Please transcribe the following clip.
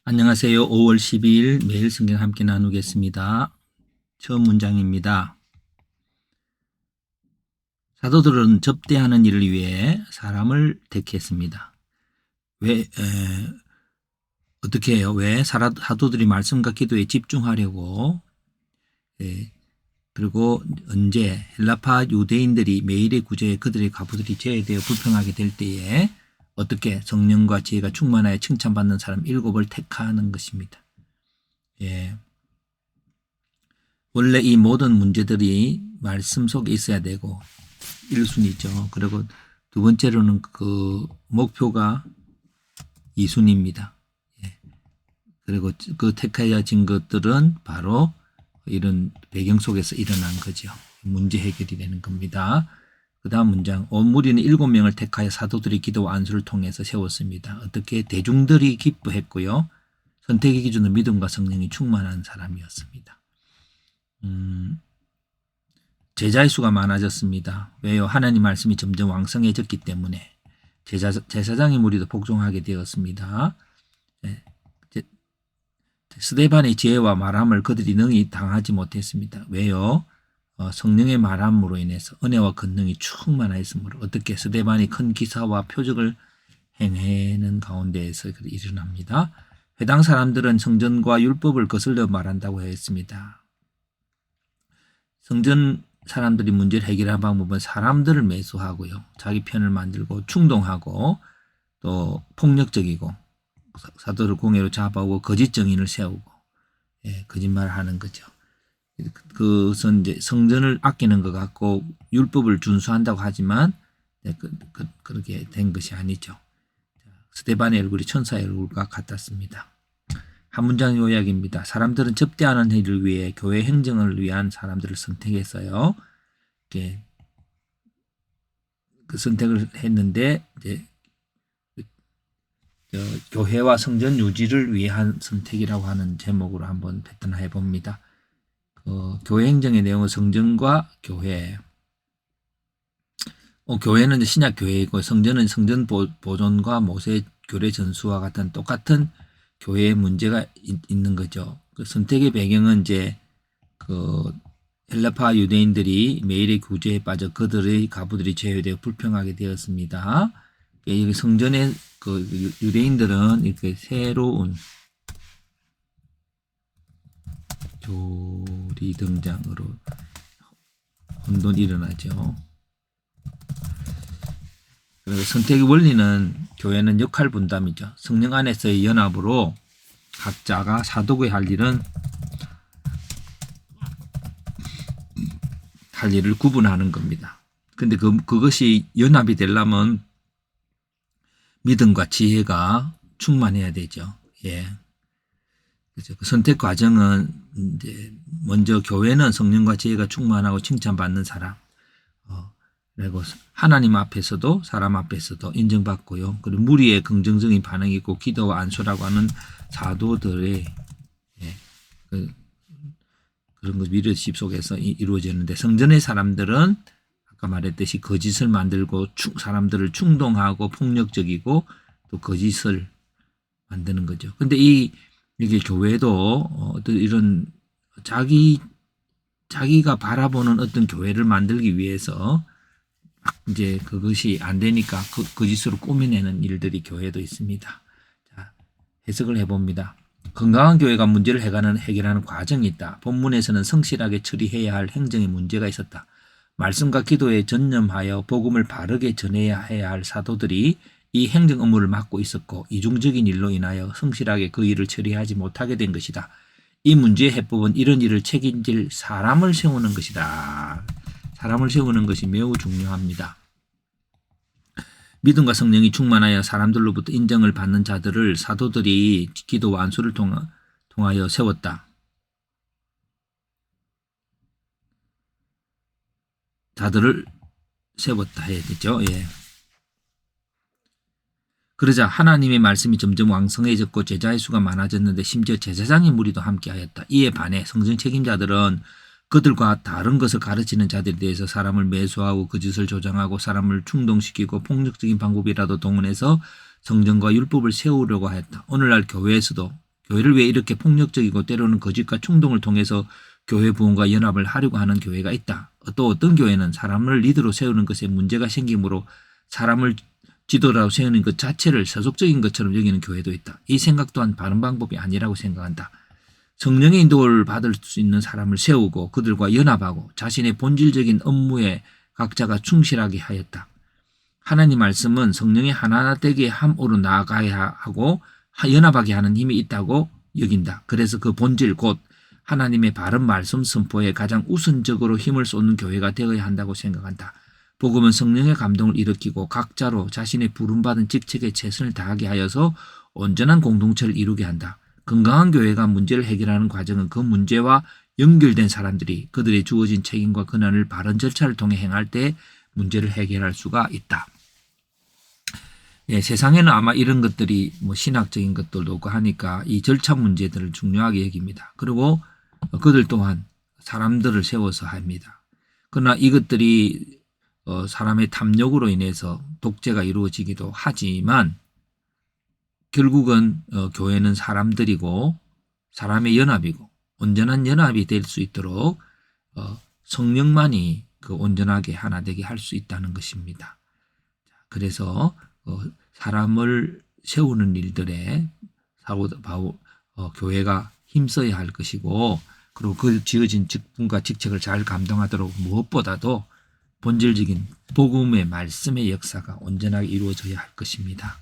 안녕하세요. 5월 12일 매일 성경 함께 나누겠습니다. 처음 문장입니다. 사도들은 접대하는 일을 위해 사람을 택했습니다. 어떻게 해요? 왜 사도들이 말씀과 기도에 집중하려고 그리고 언제 헬라파 유대인들이 매일의 구제에 그들의 가부들이 제외되어 불평하게 될 때에 어떻게 성령과 지혜가 충만하여 칭찬받는 사람 7을 택하는 것입니다. 원래 이 모든 문제들이 말씀 속에 있어야 되고 1순위죠. 그리고 두 번째로는 그 목표가 2순위입니다. 그리고 그 택하여진 것들은 바로 이런 배경 속에서 일어난 거죠. 문제 해결이 되는 겁니다. 그 다음 문장, 온 무리는 7명을 택하여 사도들이 기도와 안수를 통해서 세웠습니다. 어떻게? 대중들이 기뻐했고요. 선택의 기준은 믿음과 성령이 충만한 사람이었습니다. 제자의 수가 많아졌습니다. 왜요? 하나님 말씀이 점점 왕성해졌기 때문에 제사장의 무리도 복종하게 되었습니다. 스데반의 지혜와 말함을 그들이 능히 당하지 못했습니다. 왜요? 성령의 말함으로 인해서 은혜와 권능이 충만하였으므로 어떻게 스데반이 큰 기사와 표적을 행하는 가운데에서 일어납니다. 해당 사람들은 성전과 율법을 거슬러 말한다고 했습니다. 성전 사람들이 문제를 해결하는 방법은 사람들을 매수하고요. 자기 편을 만들고 충동하고 또 폭력적이고 사도를 공회로 잡아오고 거짓 증인을 세우고 거짓말을 하는 거죠. 그것은 이제 성전을 아끼는 것 같고 율법을 준수한다고 하지만 그렇게 된 것이 아니죠. 스데반의 얼굴이 천사의 얼굴과 같았습니다. 한 문장 요약입니다. 사람들은 접대하는 일을 위해 교회 행정을 위한 사람들을 선택했어요. 그 선택을 했는데 이제 교회와 성전 유지를 위한 선택이라고 하는 제목으로 한번 패턴해 봅니다. 교회 행정의 내용은 성전과 교회. 교회는 신약 교회이고 성전은 성전 보존과 모세 교례 전수와 같은 똑같은 교회의 문제가 있는 거죠. 그 선택의 배경은 이제 그 헬라파 유대인들이 매일의 구제에 빠져 그들의 가부들이 제외되어 불평하게 되었습니다. 이 성전의 그 유대인들은 이렇게 새로운 조리 등장으로 혼돈이 일어나죠. 그리고 선택의 원리는 교회는 역할 분담이죠. 성령 안에서의 연합으로 각자가 사도의 할 일을 구분하는 겁니다. 근데 그것이 연합이 되려면 믿음과 지혜가 충만해야 되죠. 그렇죠. 그 선택 과정은 이제 먼저 교회는 성령과 지혜가 충만하고 칭찬받는 사람, 그리고 하나님 앞에서도 사람 앞에서도 인정받고요. 그리고 무리의 긍정적인 반응이 있고 기도와 안수라고 하는 사도들의 그런 것 리더십 속에서 이루어지는데 성전의 사람들은 아까 말했듯이 거짓을 만들고 사람들을 충동하고 폭력적이고 또 거짓을 만드는 거죠. 근데 이게 교회도 어떤 이런 자기가 바라보는 어떤 교회를 만들기 위해서 이제 그것이 안 되니까 거짓으로 꾸며내는 일들이 교회도 있습니다. 자, 해석을 해봅니다. 건강한 교회가 문제를 해결하는 과정이 있다. 본문에서는 성실하게 처리해야 할 행정의 문제가 있었다. 말씀과 기도에 전념하여 복음을 바르게 전해야 해야 할 사도들이 이 행정 업무를 맡고 있었고 이중적인 일로 인하여 성실하게 그 일을 처리하지 못하게 된 것이다. 이 문제의 해법은 이런 일을 책임질 사람을 세우는 것이다. 사람을 세우는 것이 매우 중요합니다. 믿음과 성령이 충만하여 사람들로부터 인정을 받는 자들을 사도들이 기도와 안수를 통하여 세웠다. 자들을 세웠다 해야 되죠. 그러자 하나님의 말씀이 점점 왕성해졌고 제자의 수가 많아졌는데 심지어 제사장의 무리도 함께하였다. 이에 반해 성전 책임자들은 그들과 다른 것을 가르치는 자들에 대해서 사람을 매수하고 거짓을 조장하고 사람을 충동시키고 폭력적인 방법이라도 동원해서 성전과 율법을 세우려고 하였다. 오늘날 교회에서도 교회를 왜 이렇게 폭력적이고 때로는 거짓과 충동을 통해서 교회 부흥과 연합을 하려고 하는 교회가 있다. 또 어떤 교회는 사람을 리더로 세우는 것에 문제가 생기므로 사람을 지도라고 세우는 것 자체를 세속적인 것처럼 여기는 교회도 있다. 이 생각 또한 바른 방법이 아니라고 생각한다. 성령의 인도를 받을 수 있는 사람을 세우고 그들과 연합하고 자신의 본질적인 업무에 각자가 충실하게 하였다. 하나님 말씀은 성령의 하나하나 되게 함으로 나아가야 하고 연합하게 하는 힘이 있다고 여긴다. 그래서 그 본질 곧 하나님의 바른 말씀 선포에 가장 우선적으로 힘을 쏟는 교회가 되어야 한다고 생각한다. 복음은 성령의 감동을 일으키고 각자로 자신의 부름받은 직책에 최선을 다하게 하여서 온전한 공동체를 이루게 한다. 건강한 교회가 문제를 해결하는 과정은 그 문제와 연결된 사람들이 그들의 주어진 책임과 권한을 바른 절차를 통해 행할 때 문제를 해결할 수가 있다. 예, 세상에는 아마 이런 것들이 뭐 신학적인 것들도 없고 하니까 이 절차 문제들을 중요하게 여깁니다. 그리고 그들 또한 사람들을 세워서 합니다. 그러나 이것들이 사람의 탐욕으로 인해서 독재가 이루어지기도 하지만 결국은 교회는 사람들이고 사람의 연합이고 온전한 연합이 될 수 있도록 성령만이 그 온전하게 하나 되게 할 수 있다는 것입니다. 그래서 사람을 세우는 일들에 교회가 힘써야 할 것이고 그리고 그 지어진 직분과 직책을 잘 감당하도록 무엇보다도 본질적인 복음의 말씀의 역사가 온전하게 이루어져야 할 것입니다.